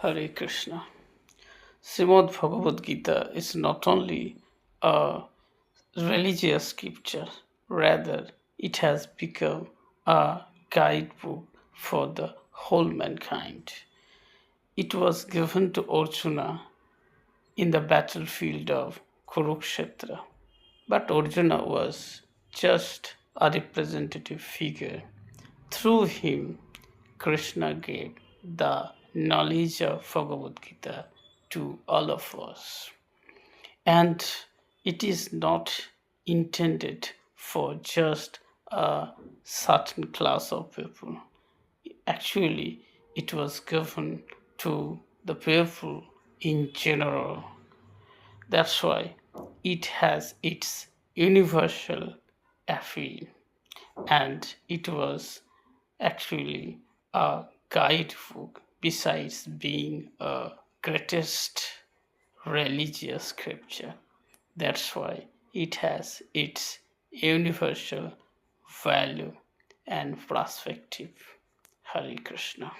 Hare Krishna. Srimad Bhagavad Gita is not only a religious scripture, rather, it has become a guidebook for the whole mankind. It was given to Arjuna in the battlefield of Kurukshetra, but Arjuna was just a representative figure. Through him, Krishna gave the knowledge of Bhagavad Gita to all of us. And it is not intended for just a certain class of people. Actually, it was given to the people in general. That's why it has its universal appeal, and it was actually a guidebook besides being a greatest religious scripture. That's why it has its universal value and perspective. Hare Krishna.